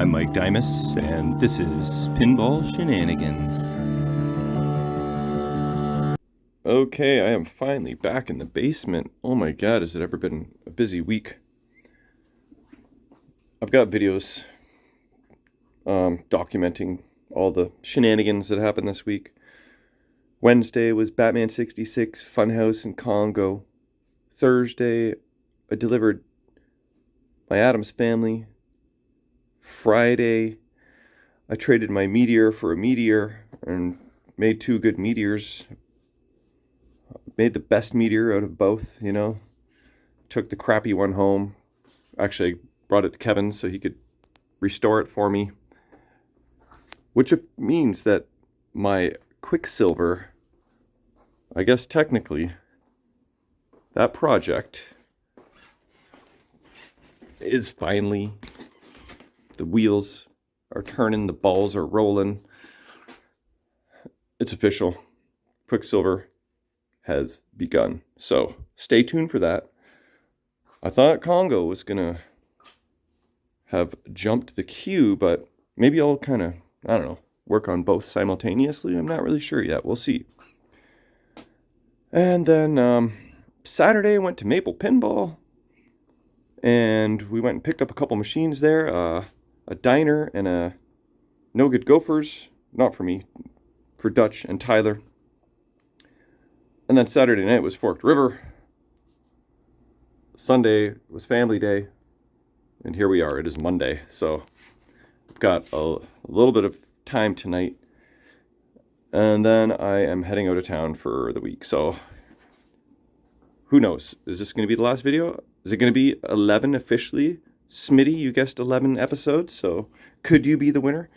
I'm Mike Dimas, and this is Pinball Shenanigans. Okay, I am finally back in the basement. Oh my god, has it ever been a busy week? I've got videos documenting all the shenanigans that happened this week. Wednesday was Batman 66, Funhouse in Congo. Thursday, I delivered my Addams Family. Friday, I traded my Meteor for a Meteor and made two good Meteors. Made the best Meteor out of both, you know. Took the crappy one home. Actually, brought it to Kevin so he could restore it for me. Which means that my Quicksilver, I guess technically, that project is finally, the wheels are turning, the balls are rolling. It's official. Quicksilver has begun. So stay tuned for that. I thought Congo was gonna have jumped the queue, but maybe I'll kind of, I don't know, work on both simultaneously. I'm not really sure yet. We'll see. And then Saturday I went to Maple Pinball, and we went and picked up a couple machines there, a diner and a No Good Gophers, not for me, for Dutch and Tyler. And then Saturday night was Forked River. Sunday was Family Day, and here we are. It is Monday, so I've got a little bit of time tonight, and then I am heading out of town for the week. So who knows? Is this going to be the last video? Is it going to be 11 officially? Smitty, you guessed 11 episodes, so could you be the winner?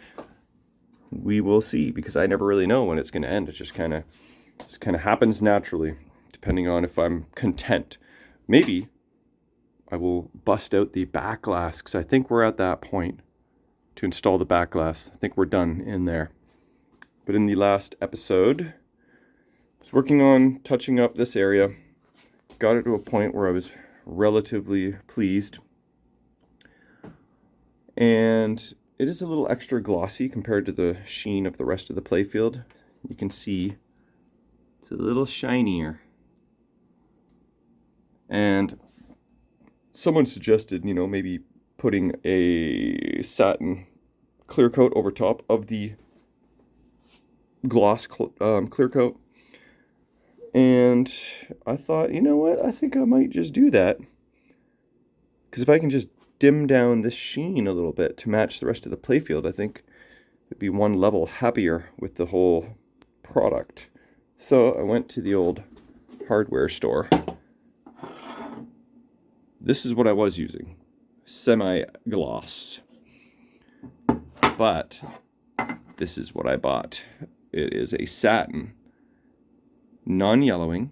We will see, because I never really know when it's going to end. It just kind of happens naturally, depending on if I'm content. Maybe I will bust out the back glass, because I think we're at that point to install the back glass. I think we're done in there. But in the last episode, I was working on touching up this area. Got it to a point where I was relatively pleased. And it is a little extra glossy compared to the sheen of the rest of the Playfield. You can see it's a little shinier. And someone suggested, you know, maybe putting a satin clear coat over top of the gloss clear coat. And I thought, you know what, I think I might just do that. Because if I can just dim down this sheen a little bit to match the rest of the Playfield, I think it'd be one level happier with the whole product. So I went to the old hardware store. This is what I was using, semi-gloss. But this is what I bought. It is a satin, non-yellowing.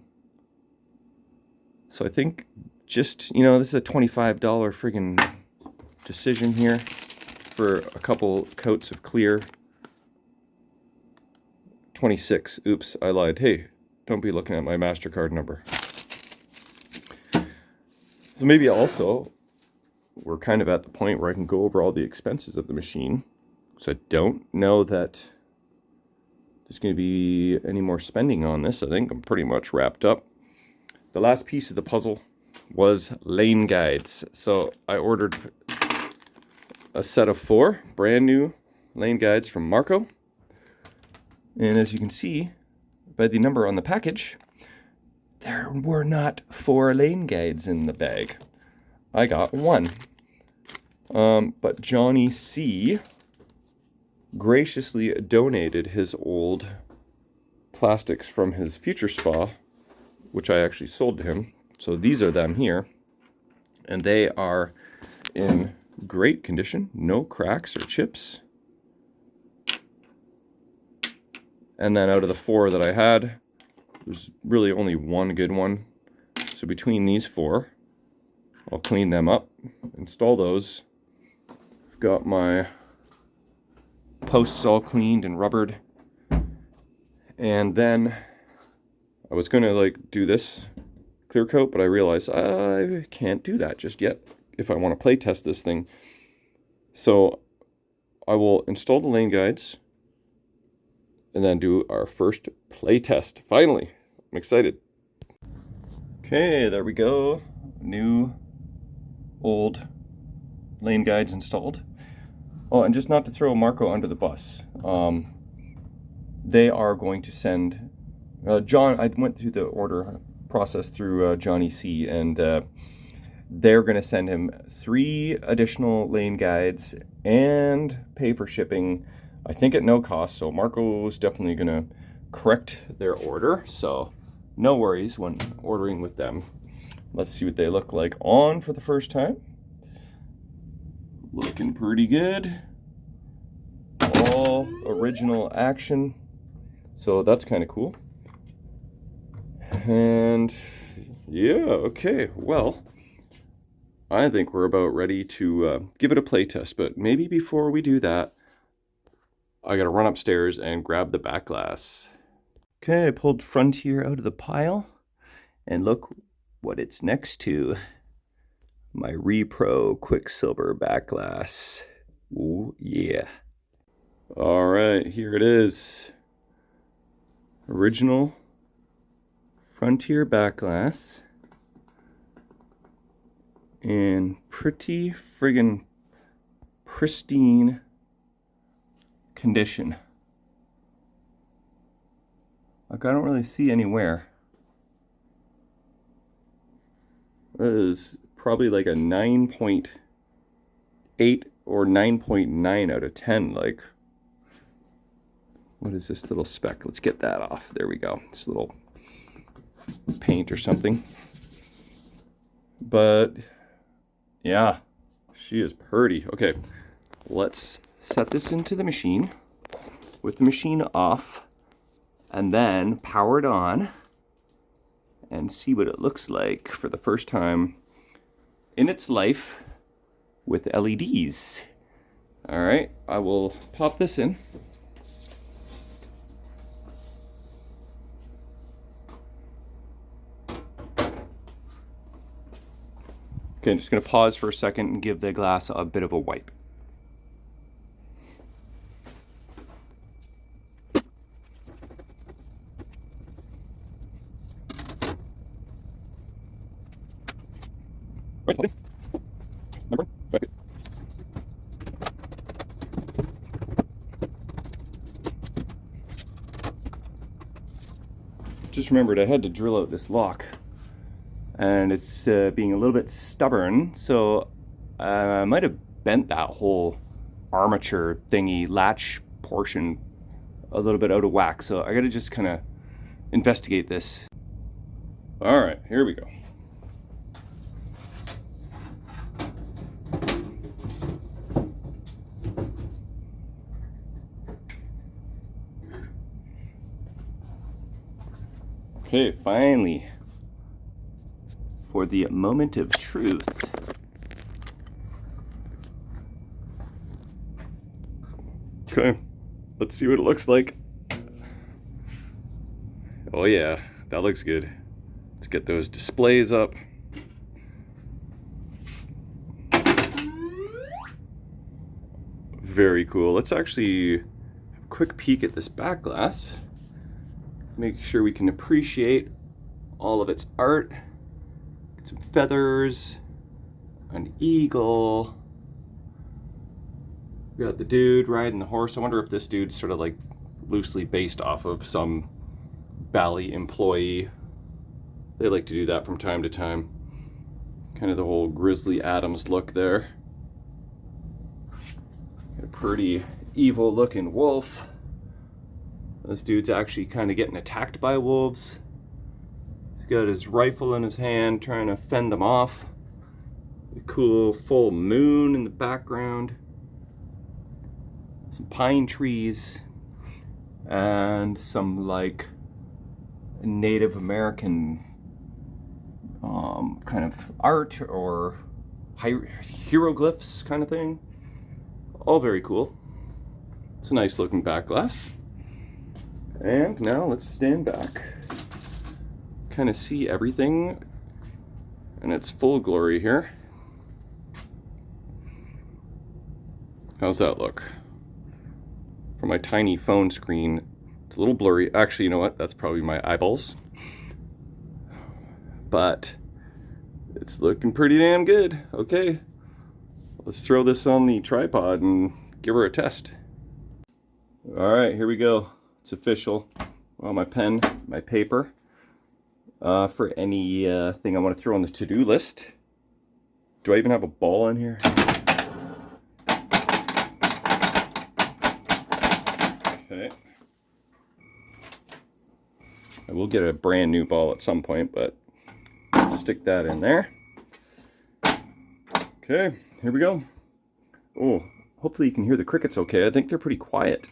So I think just, you know, this is a $25 friggin' decision here for a couple coats of clear. 26. Oops, I lied. Hey, don't be looking at my MasterCard number. So maybe also we're kind of at the point where I can go over all the expenses of the machine. So I don't know that there's going to be any more spending on this. I think I'm pretty much wrapped up. The last piece of the puzzle was lane guides. So I ordered a set of 4 brand new lane guides from Marco. And as you can see by the number on the package, there were not 4 lane guides in the bag. I got 1. But Johnny C graciously donated his old plastics from his Future Spa, which I actually sold to him. So these are them here. And they are in great condition. No cracks or chips. And then out of the 4 that I had, there's really only one good one. So between these 4, I'll clean them up, install those. I've got my posts all cleaned and rubbered. And then I was going to like do this clear coat, but I realized I can't do that just yet if I want to play test this thing. So I will install the lane guides and then do our first play test. Finally, I'm excited. Okay, there we go. New, old lane guides installed. Oh, and just not to throw Marco under the bus. They are going to send John. I went through the order process through Johnny C, and they're going to send him 3 additional lane guides and pay for shipping, I think at no cost. So Marco's definitely going to correct their order. So no worries when ordering with them. Let's see what they look like on for the first time. Looking pretty good. All original action. So that's kind of cool. And yeah, okay, well, I think we're about ready to give it a play test, but maybe before we do that, I gotta run upstairs and grab the back glass. Okay, I pulled Frontier out of the pile, and look what it's next to. My Repro Quicksilver back glass. Ooh, yeah. All right, here it is. Original Frontier back glass in pretty friggin' pristine condition. Like, I don't really see any wear. That is probably like a 9.8 or 9.9 out of 10. Like, what is this little speck? Let's get that off. There we go. This little paint or something. But yeah, she is pretty. Okay, let's set this into the machine with the machine off and then power it on and see what it looks like for the first time in its life with LEDs. All right, I will pop this in. Okay, I'm just going to pause for a second and give the glass a bit of a wipe. Just remembered I had to drill out this lock. And it's being a little bit stubborn, so I might have bent that whole armature thingy latch portion a little bit out of whack, so I gotta just kind of investigate this. All right, here we go. Okay, finally, for the moment of truth. Okay, let's see what it looks like. Oh yeah, that looks good. Let's get those displays up. Very cool. Let's actually have a quick peek at this back glass. Make sure we can appreciate all of its art. Some feathers, an eagle. We got the dude riding the horse. I wonder if this dude's sort of like loosely based off of some Bally employee. They like to do that from time to time. Kind of the whole Grizzly Adams look there. Got a pretty evil looking wolf. This dude's actually kind of getting attacked by wolves. He's got his rifle in his hand, trying to fend them off. A cool full moon in the background. Some pine trees. And some like Native American kind of art or hieroglyphs kind of thing. All very cool. It's a nice looking back glass. And now let's stand back. Kind of see everything in its full glory here. How's that look? from my tiny phone screen, it's a little blurry. Actually, you know what? That's probably my eyeballs. But it's looking pretty damn good. Okay, let's throw this on the tripod and give her a test. All right, here we go. It's official. Well, my pen, my paper, for any thing I want to throw on the to-do list. Do I even have a ball in here? Okay. I will get a brand new ball at some point, but stick that in there. Okay, here we go. Oh, hopefully you can hear the crickets okay. I think they're pretty quiet.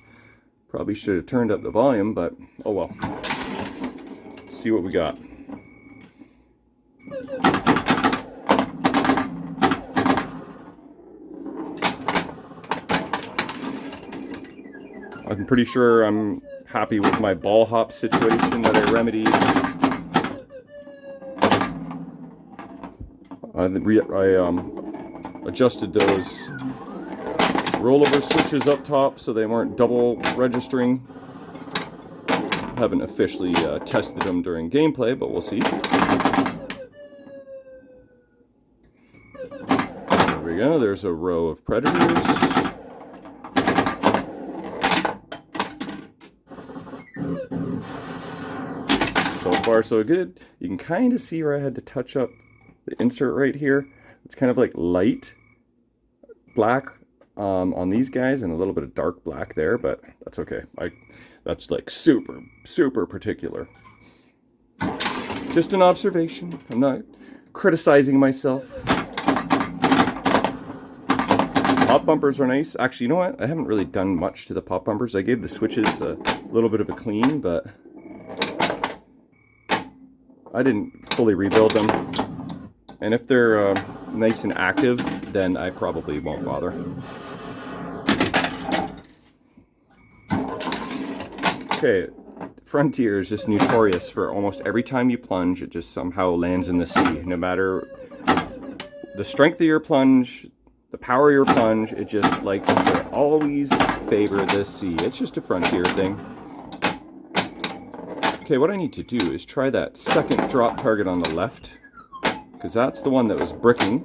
Probably should have turned up the volume, but oh well. Let's see what we got. I'm pretty sure I'm happy with my ball hop situation that I remedied. I adjusted those rollover switches up top so they weren't double registering. Haven't officially tested them during gameplay, but we'll see. There we go, there's a row of predators. So far so good. You can kind of see where I had to touch up the insert right here. It's kind of like light black on these guys and a little bit of dark black there, but that's okay. That's like super particular. Just an observation. I'm not criticizing myself. Pop bumpers are nice. Actually, you know what? I haven't really done much to the pop bumpers. I gave the switches a little bit of a clean, but I didn't fully rebuild them. And if they're nice and active, then I probably won't bother. Okay, Frontier is just notorious for almost every time you plunge, it just somehow lands in the sea. No matter the strength of your plunge, the power of your plunge, it just likes to always favor the sea. It's just a Frontier thing. Okay, what I need to do is try that second drop target on the left, because that's the one that was bricking.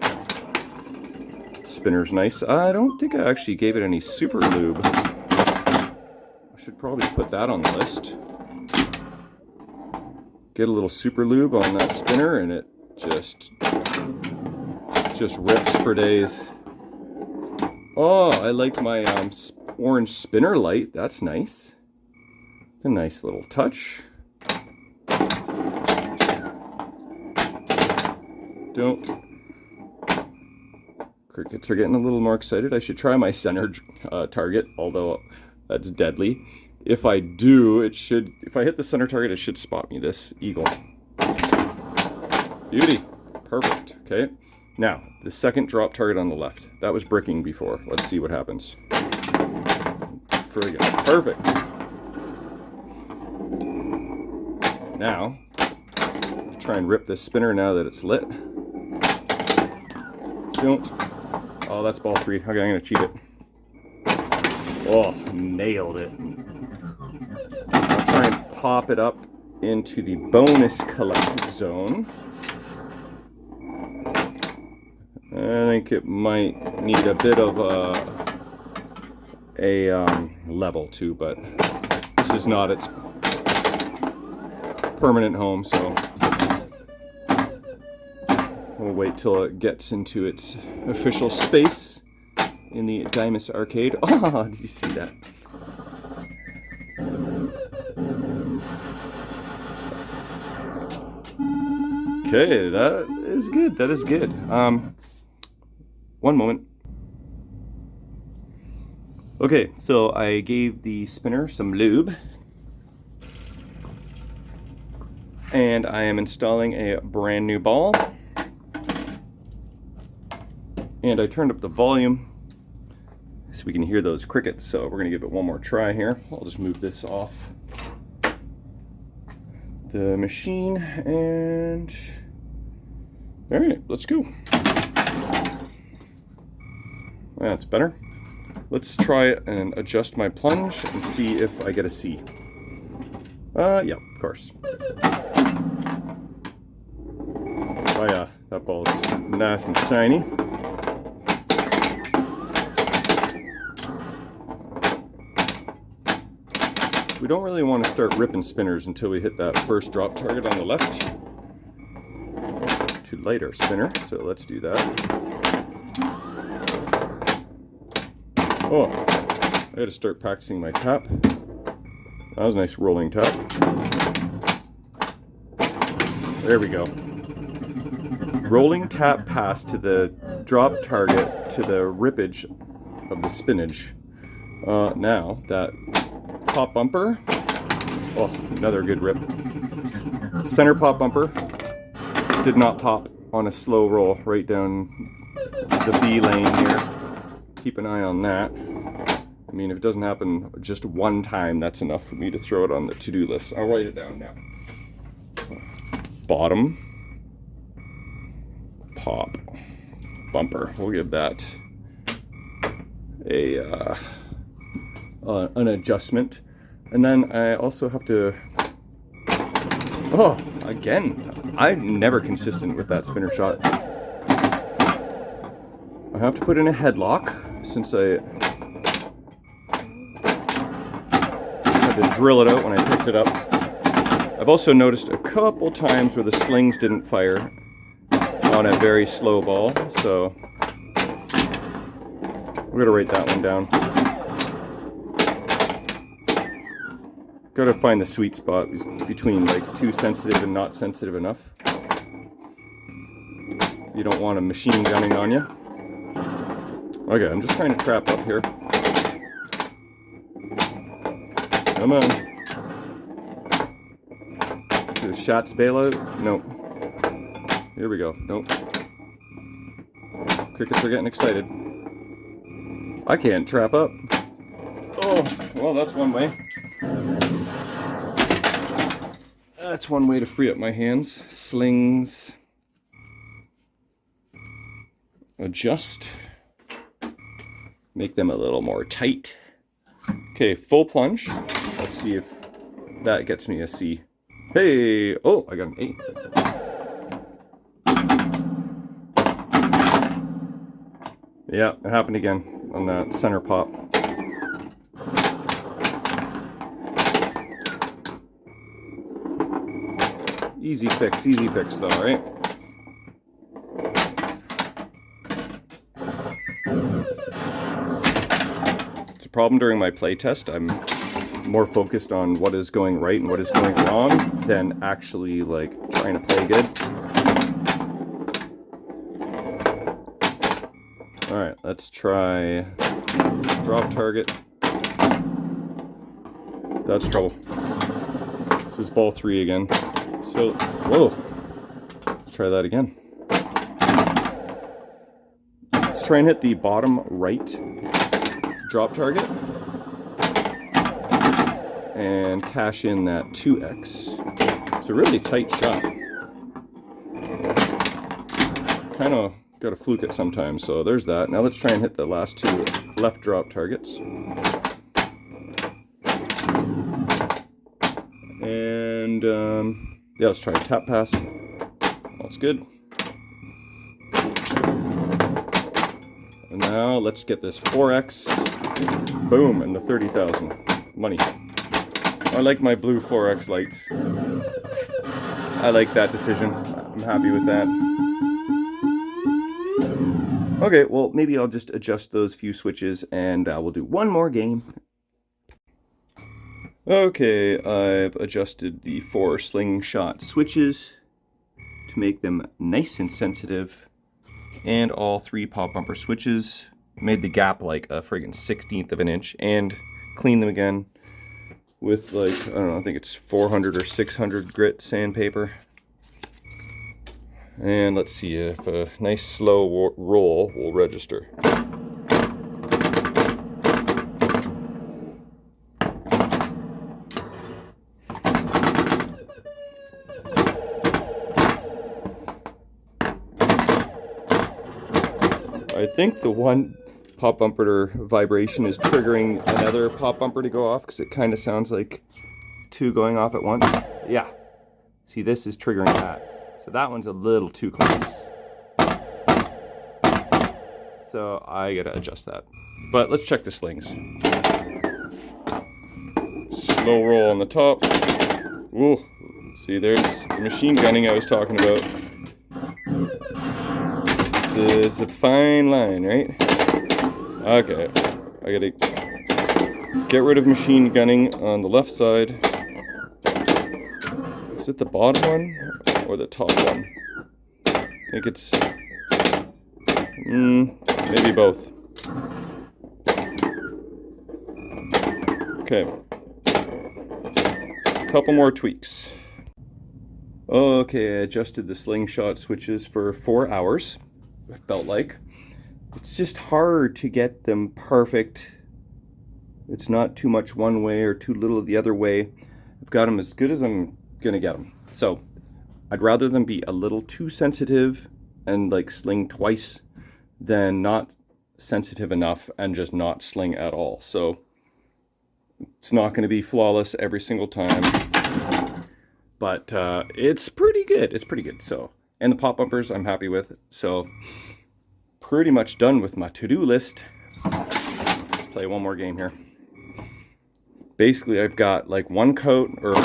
Spinner's nice. I don't think I actually gave it any super lube. I should probably put that on the list. Get a little super lube on that spinner and it just rips for days. Oh, I like my orange spinner light. That's nice. It's a nice little touch. Crickets are getting a little more excited. I should try my center target, although that's deadly. If I do, if I hit the center target, it should spot me, this eagle. Beauty. Perfect. Okay. Now, the second drop target on the left. That was bricking before. Let's see what happens. Friggin' perfect. Now, try and rip this spinner now that it's lit. Don't. Oh, that's ball 3. Okay, I'm gonna cheat it. Oh, nailed it. I'll try and pop it up into the bonus collect zone. I think it might need a bit of a level too, but this is not its permanent home, so we'll wait till it gets into its official space in the Dimus arcade. Oh, did you see that? Okay, that is good. That is good. One moment. Okay, so I gave the spinner some lube. And I am installing a brand new ball. And I turned up the volume so we can hear those crickets. So we're gonna give it one more try here. I'll just move this off the machine and all right, let's go. That's better. Let's try and adjust my plunge and see if I get a C. Yeah, of course. Oh yeah, that ball's nice and shiny. We don't really want to start ripping spinners until we hit that first drop target on the left to light our spinner, so let's do that. Oh, I gotta start practicing my tap. That was a nice rolling tap. There we go. Rolling tap pass to the drop target to the rippage of the spinach. Now that pop bumper, oh, another good rip. Center pop bumper did not pop on a slow roll right down the B lane here. Keep an eye on that. I mean, if it doesn't happen just one time, that's enough for me to throw it on the to-do list. I'll write it down now. Bottom pop bumper. We'll give that an adjustment. And then I also have to, oh, again, I'm never consistent with that spinner shot. I have to put in a headlock since I had to drill it out when I picked it up. I've also noticed a couple times where the slings didn't fire on a very slow ball, so we're gonna write that one down. Gotta find the sweet spot between like too sensitive and not sensitive enough. You don't want a machine gunning on you. Okay, I'm just trying to trap up here. Come on. Do the shots bailout? Nope. Here we go. Nope. Crickets are getting excited. I can't trap up. Oh, well, that's one way. That's one way to free up my hands. Slings. Adjust. Make them a little more tight. Okay, full plunge. Let's see if that gets me a C. Hey! Oh, I got an A. Yeah, it happened again on that center pop. Easy fix though, right? It's a problem during my playtest. I'm more focused on what is going right and what is going wrong than actually like trying to play good. Alright, let's try drop target. That's trouble. This is ball 3 again. So, whoa, let's try that again. Let's try and hit the bottom right drop target and cash in that 2x. It's a really tight shot. Kind of got to fluke it sometimes, so there's that. Now let's try and hit the last 2 left drop targets. And yeah, let's try a tap pass. That's good. And now let's get this 4x. Boom, and the 30,000 money. I like my blue 4x lights. I like that decision. I'm happy with that. Okay, well, maybe I'll just adjust those few switches and we'll do one more game. Okay, I've adjusted the 4 slingshot switches to make them nice and sensitive, and all 3 pop bumper switches. Made the gap like a friggin' 1/16 of an inch, and cleaned them again with like, I don't know, I think it's 400 or 600 grit sandpaper. And let's see if a nice slow roll will register. I think the one pop bumper vibration is triggering another pop bumper to go off, because it kind of sounds like two going off at once. Yeah. See, this is triggering that. So that one's a little too close. So I gotta adjust that. But let's check the slings. Slow roll on the top. Whoa. See, there's the machine gunning I was talking about. This is a fine line, right? Okay. I gotta get rid of machine gunning on the left side. Is it the bottom one or the top one? I think it's maybe both. Okay. A couple more tweaks. Okay, I adjusted the slingshot switches for 4 hours, it felt like. It's just hard to get them perfect. It's not too much one way or too little the other way. I've got them as good as I'm gonna get them. So I'd rather them be a little too sensitive and like sling twice than not sensitive enough and just not sling at all. So it's not going to be flawless every single time, but it's pretty good. It's pretty good. So, and the pop bumpers I'm happy with. So pretty much done with my to-do list. Let's play one more game here. Basically, I've got like one coat or...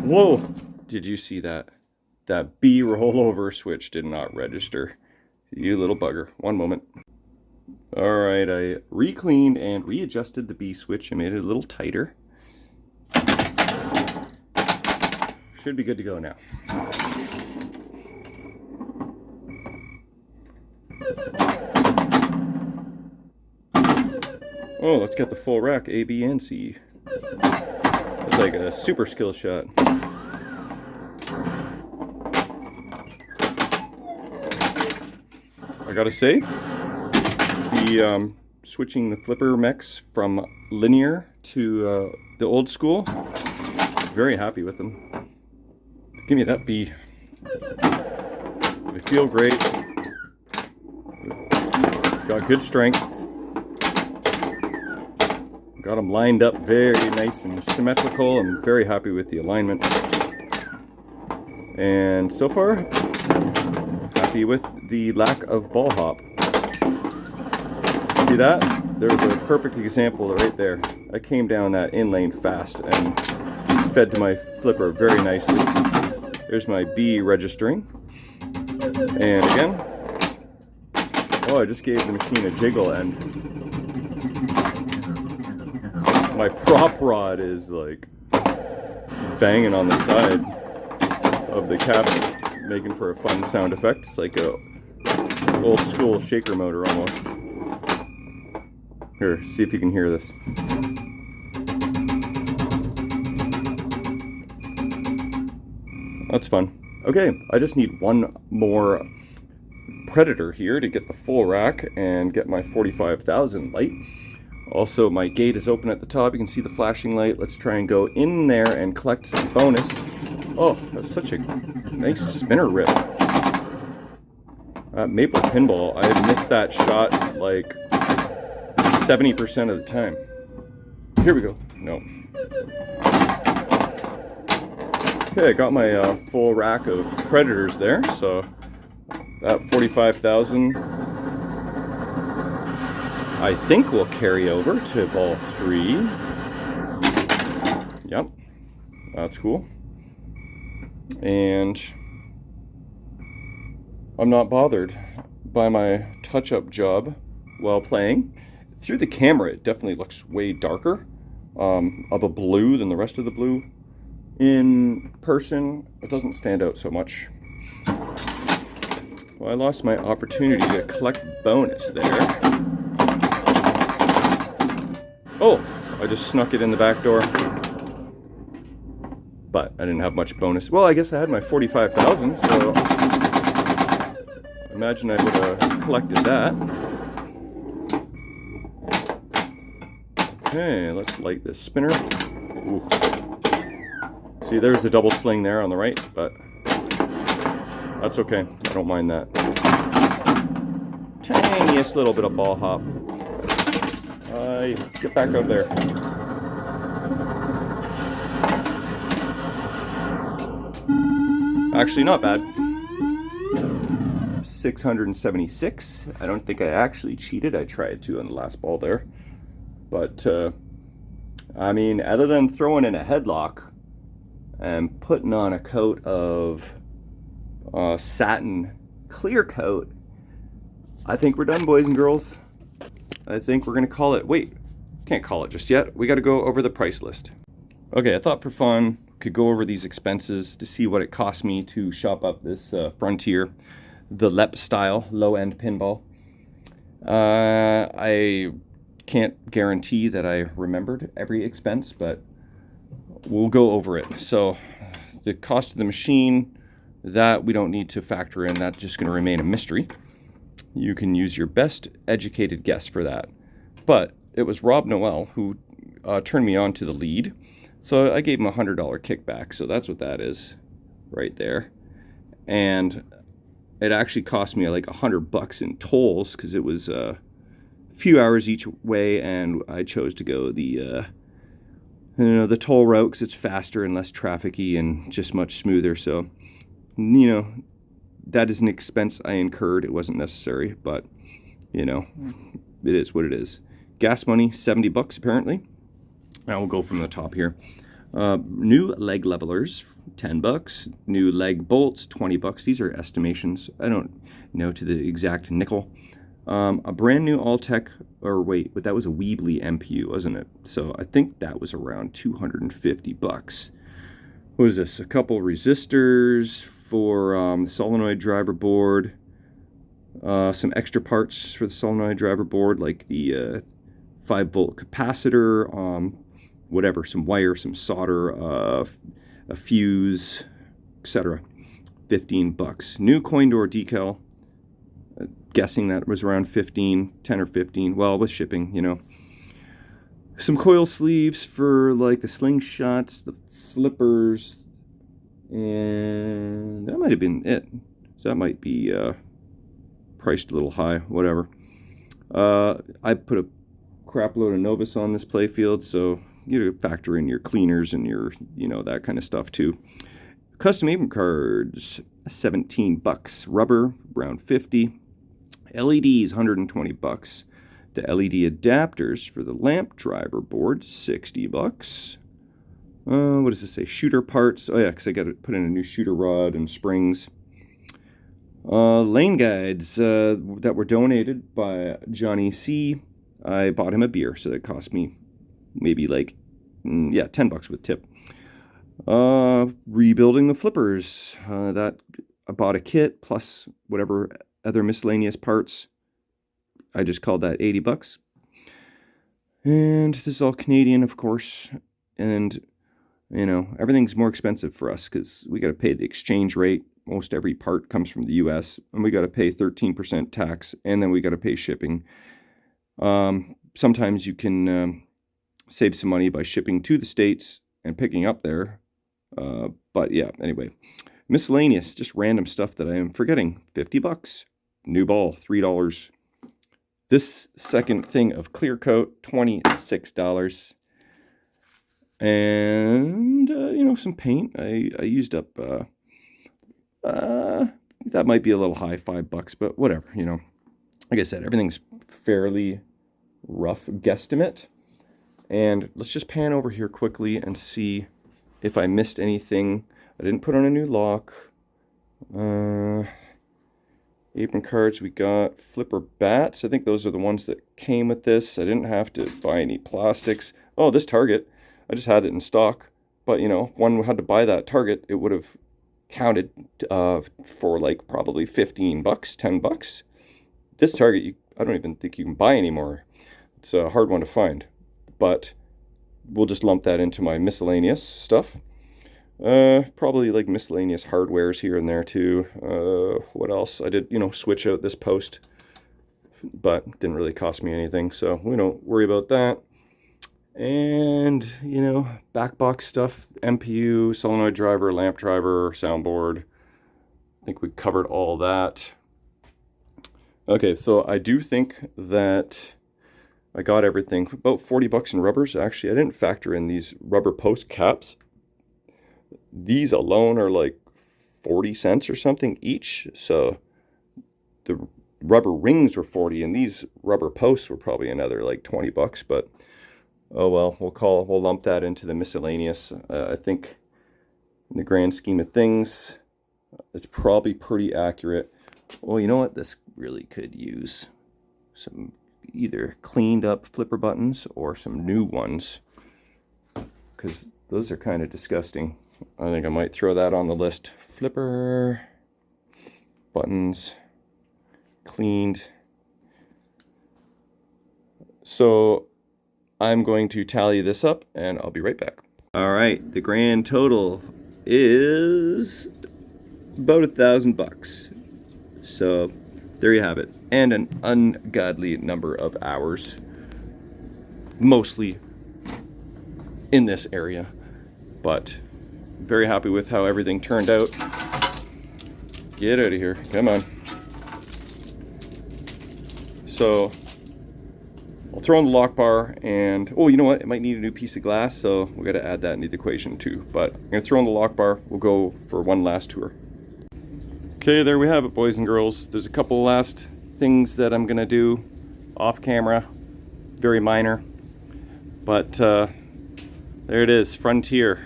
Whoa! Did you see that? That B rollover switch did not register. You little bugger. One moment. Alright, I re-cleaned and readjusted the B switch and made it a little tighter. Should be good to go now. Oh, let's get the full rack, A, B, and C. It's like a super skill shot. I gotta say, switching the flipper mechs from linear to the old school, very happy with them. Give me that B. They feel great. Got good strength. Got them lined up very nice and symmetrical. I'm very happy with the alignment. And so far, happy with the lack of ball hop. See that? There's a perfect example right there. I came down that in lane fast and fed to my flipper very nicely. There's my B registering. And again, oh, I just gave the machine a jiggle and my prop rod is like banging on the side of the cabinet, making for a fun sound effect. It's like a old school shaker motor almost. Here, see if you can hear this. That's fun. Okay, I just need one more Predator here to get the full rack and get my 45,000 light. Also, my gate is open at the top. You can see the flashing light. Let's try and go in there and collect some bonus. Oh, that's such a nice spinner rip. Maple Pinball, I have missed that shot like 70% of the time. Here we go. No. Okay, I got my full rack of Predators there, so that 45,000 I think will carry over to ball 3. Yep, that's cool. And I'm not bothered by my touch-up job while playing. Through the camera, it definitely looks way darker of a blue than the rest of the blue. In person, it doesn't stand out so much. Well, I lost my opportunity to collect bonus there. Oh, I just snuck it in the back door. But I didn't have much bonus. Well, I guess I had my 45,000, so I imagine I would have collected that. Okay, let's light this spinner. Ooh. See, there's a double sling there on the right, but that's okay. I don't mind that. Tiniest little bit of ball hop. Get back out there. Actually, not bad. 676. I don't think I actually cheated. I tried to on the last ball there. But, I mean, other than throwing in a headlock and putting on a coat of satin clear coat, I think we're done, boys and girls. I think we're going to call it. Wait, can't call it just yet. We got to go over the price list. Okay, I thought for fun, could go over these expenses to see what it cost me to shop up this Frontier, the LEP style low-end pinball. I can't guarantee that I remembered every expense, but we'll go over it. So the cost of the machine, that we don't need to factor in. That's just going to remain a mystery. You can use your best educated guess for that. But it was Rob Noel who turned me on to the lead. So I gave him a $100 kickback. So that's what that is right there. And it actually cost me like $100 in tolls because it was a few hours each way, and I chose to go the the toll route because it's faster and less trafficy and just much smoother. So that is an expense I incurred. It wasn't necessary, but it is what it is. Gas money, $70 apparently. Now we'll go from the top here. New leg levelers, $10. New leg bolts, $20. These are estimations. I don't know to the exact nickel. A brand new Alltech, or wait, but that was a Weebly MPU, wasn't it? So I think that was around $250. What is this? A couple resistors for the solenoid driver board. Some extra parts for the solenoid driver board, like the 5-volt capacitor, whatever, some wire, some solder, a fuse, etc. $15. New coin door decal. Guessing that was around 10 or 15. Well, with shipping, Some coil sleeves for like the slingshots, the flippers, and that might have been it. So that might be priced a little high, whatever. I put a crap load of Novus on this Playfield, so you factor in your cleaners and your, that kind of stuff too. Custom apron cards, $17. Rubber, around 50. LEDs, $120. The LED adapters for the lamp driver board, $60. What does this say? Shooter parts. Oh yeah, because I got to put in a new shooter rod and springs. Lane guides that were donated by Johnny C. I bought him a beer, so that cost me maybe like, $10 with tip. Rebuilding the flippers. That I bought a kit plus whatever other miscellaneous parts. I just called that $80. And this is all Canadian, of course. And, everything's more expensive for us because we got to pay the exchange rate. Most every part comes from the US. And we got to pay 13% tax. And then we got to pay shipping. Sometimes you can save some money by shipping to the States and picking up there. But yeah, anyway. Miscellaneous, just random stuff that I am forgetting. $50. New ball, $3. This second thing of clear coat, $26. And, some paint. I used up, that might be a little high, $5, but whatever, Like I said, everything's fairly rough guesstimate. And let's just pan over here quickly and see if I missed anything. I didn't put on a new lock. Apron cards, we got flipper bats. I think those are the ones that came with this. I didn't have to buy any plastics. Oh, this target, I just had it in stock. But, if one had to buy that target, it would have counted for like probably $15, $10. This target, I don't even think you can buy anymore. It's a hard one to find. But we'll just lump that into my miscellaneous stuff. Probably like miscellaneous hardwares here and there too. What else? I did, switch out this post, but didn't really cost me anything, so we don't worry about that. And, back box stuff, MPU, solenoid driver, lamp driver, soundboard. I think we covered all that. Okay, so I do think that I got everything for about 40 bucks in rubbers. Actually, I didn't factor in these rubber post caps. These alone are like 40 cents or something each. So the rubber rings were 40 and these rubber posts were probably another like 20 bucks, but oh well, we'll lump that into the miscellaneous. I think in the grand scheme of things, it's probably pretty accurate. Well, you know what? This really could use some either cleaned up flipper buttons or some new ones, because those are kind of disgusting. I think I might throw that on the list. Flipper buttons cleaned. So I'm going to tally this up and I'll be right back. All right, the grand total is about $1,000. So there you have it. And an ungodly number of hours, mostly in this area, but very happy with how everything turned out. Get out of here, come on. So I'll throw in the lock bar and, oh, you know what? It might need a new piece of glass, so we got to add that into the equation too. But I'm going to throw in the lock bar. We'll go for one last tour. Okay, there we have it, boys and girls. There's a couple last things that I'm going to do off camera. Very minor. But there it is, Frontier.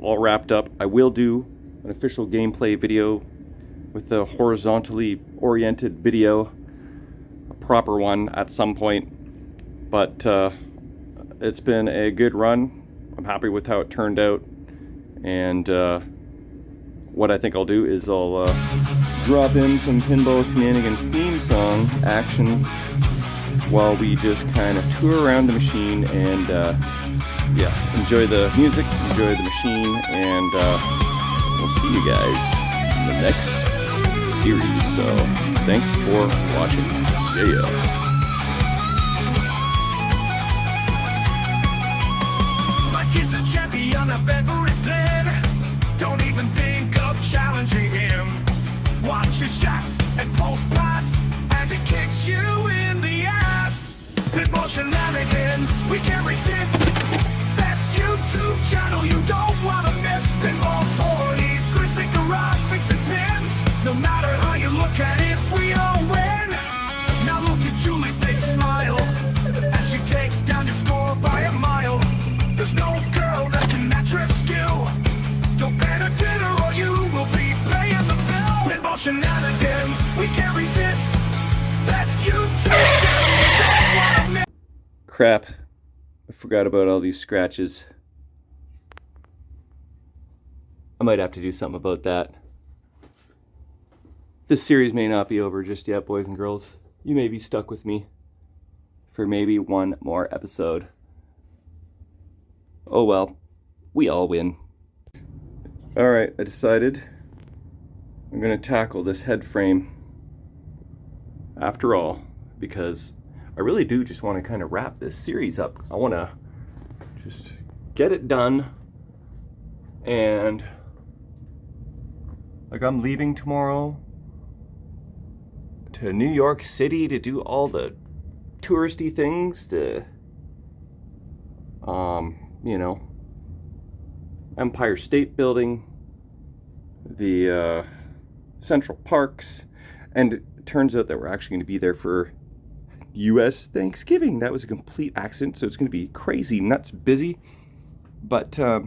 All wrapped up. I will do an official gameplay video with the horizontally oriented video, a proper one at some point. But it's been a good run. I'm happy with how it turned out. And what I think I'll do is I'll drop in some Pinball Shenanigans theme song action while we just kind of tour around the machine and yeah, enjoy the music, enjoy the machine, and we'll see you guys in the next series. So thanks for watching. Yeah. Kid's a champion of everything. Don't even think of challenging him. Watch his shots and post pass as he kicks you in the ass. Pinball Shenanigans, we can't resist. Best YouTube channel you don't wanna miss. Pinball toys, Gristic Garage, fixing pins. No matter how you look at it, we all win. Now look at Julie's big smile as she takes down your score by a mile. There's no girl that can match her skill. Don't pay a dinner or you will be paying the bill. Pinball Shenanigans, we can't resist. Best YouTube channel you don't wanna miss. Crap. I forgot about all these scratches. I might have to do something about that. This series may not be over just yet, boys and girls. You may be stuck with me for maybe one more episode. Oh well, we all win. Alright, I decided I'm going to tackle this head frame after all, because I really do just want to kind of wrap this series up. I want to just get it done, and like I'm leaving tomorrow to New York City to do all the touristy things, the you know, Empire State Building, the Central Parks, and it turns out that we're actually going to be there for U.S. Thanksgiving. That was a complete accident, so it's going to be crazy, nuts, busy. But we're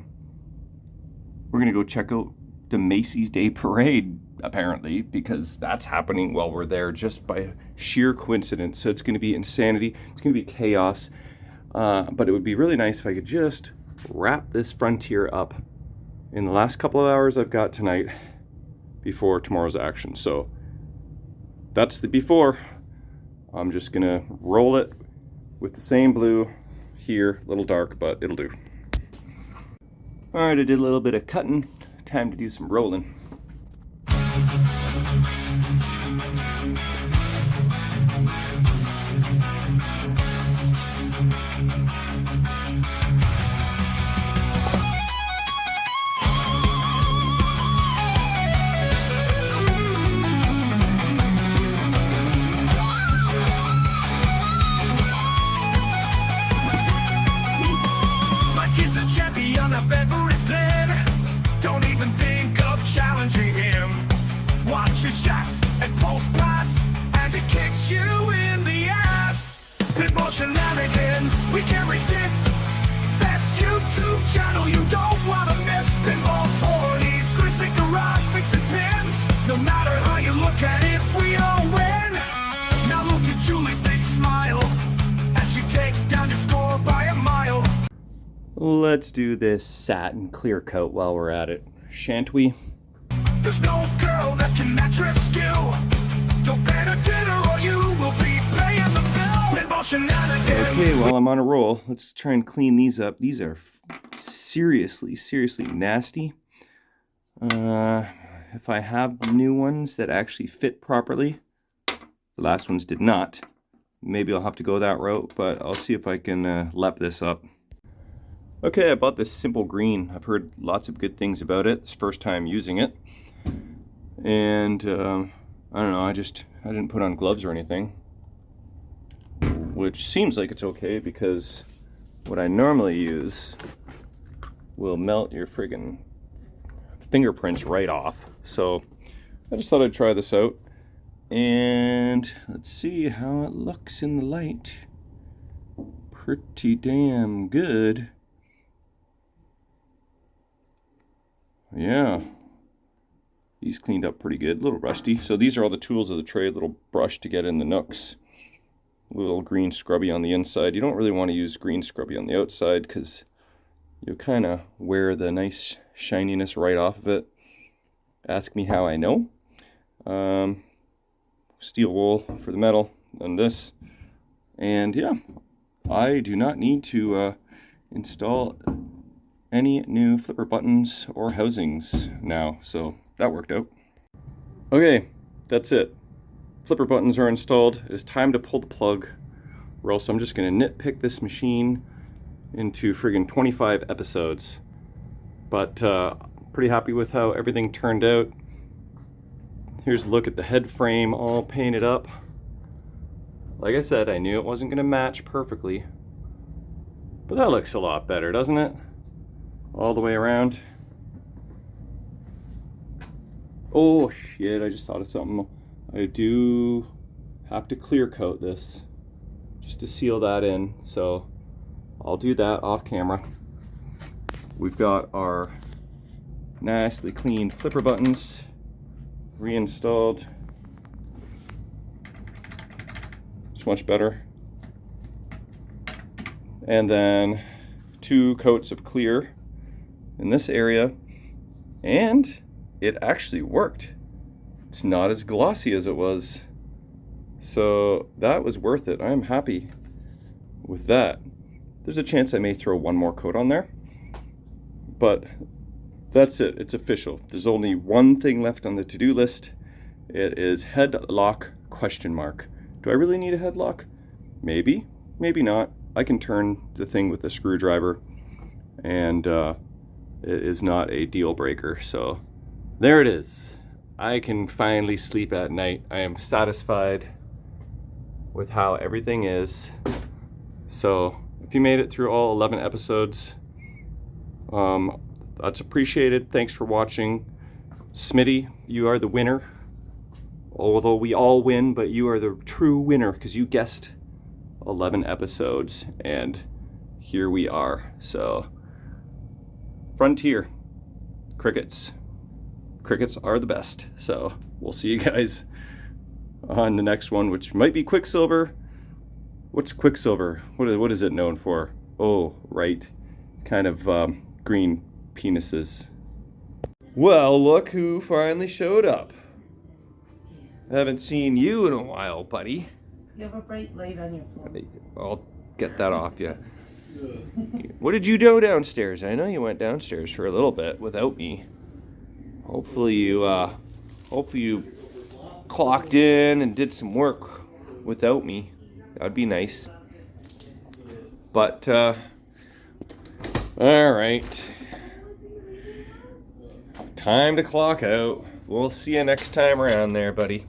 going to go check out the Macy's Day Parade, apparently, because that's happening while we're there just by sheer coincidence. So it's going to be insanity. It's going to be chaos. But it would be really nice if I could just wrap this Frontier up in the last couple of hours I've got tonight before tomorrow's action. So that's the before. I'm just gonna roll it with the same blue here, a little dark, but it'll do. All right, I did a little bit of cutting. Time to do some rolling. Watches shots and post pass as it kicks you in the ass. Pinball Shenanigans, we can't resist. Best YouTube channel you don't wanna miss. Pinball toys, Grisly Garage, fixing pins. No matter how you look at it, we all win. Now look at Julie's big smile as she takes down your score by a mile. Let's do this satin clear coat while we're at it, shan't we? There's no girl that can match your skill. Don't pay a dinner or you will be paying the bill. Pinball Shenanigans. Okay, well, I'm on a roll. Let's try and clean these up. These are seriously nasty. If I have new ones that actually fit properly, the last ones did not. Maybe I'll have to go that route, but I'll see if I can lep this up. Okay, I bought this simple green. I've heard lots of good things about it. It's the first time using it. And I don't know, I didn't put on gloves or anything, which seems like it's okay because what I normally use will melt your friggin' fingerprints right off. So I just thought I'd try this out, and let's see how it looks in the light. Pretty damn good. Yeah, these cleaned up pretty good. A little rusty. So these are all the tools of the trade. Little brush to get in the nooks. Little green scrubby on the inside. You don't really want to use green scrubby on the outside because you kind of wear the nice shininess right off of it. Ask me how I know. Steel wool for the metal and this. And yeah, I do not need to install any new flipper buttons or housings now, so that worked out. Okay, that's it. Flipper buttons are installed. It's time to pull the plug, or else I'm just gonna nitpick this machine into friggin' 25 episodes. But pretty happy with how everything turned out. Here's a look at the head frame all painted up. Like I said, I knew it wasn't gonna match perfectly, but that looks a lot better, doesn't it? All the way around. Oh shit, I just thought of something. I do have to clear coat this just to seal that in, so I'll do that off camera. We've got our nicely cleaned flipper buttons reinstalled. It's much better. And then 2 coats of clear in this area, and it actually worked. It's not as glossy as it was, so that was worth it. I'm happy with that. There's a chance I may throw one more coat on there, but that's it. It's official. There's only one thing left on the to-do list. It is headlock question mark. Do I really need a headlock? Maybe, maybe not. I can turn the thing with a screwdriver, and it is not a deal breaker. So there it is. I can finally sleep at night. I am satisfied with how everything is. So if you made it through all 11 episodes, that's appreciated. Thanks for watching. Smitty, you are the winner. Although we all win, but you are the true winner because you guessed 11 episodes, and here we are. So Frontier, crickets. Crickets are the best. So we'll see you guys on the next one, which might be Quicksilver. What's Quicksilver? What is it known for? Oh, right. It's kind of green penises. Well, look who finally showed up. I haven't seen you in a while, buddy. You have a bright light on your phone. I'll get that off you. What did you do downstairs? I know you went downstairs for a little bit without me. Hopefully you clocked in and did some work without me. That'd be nice. But all right. Time to clock out. We'll see you next time around there, buddy.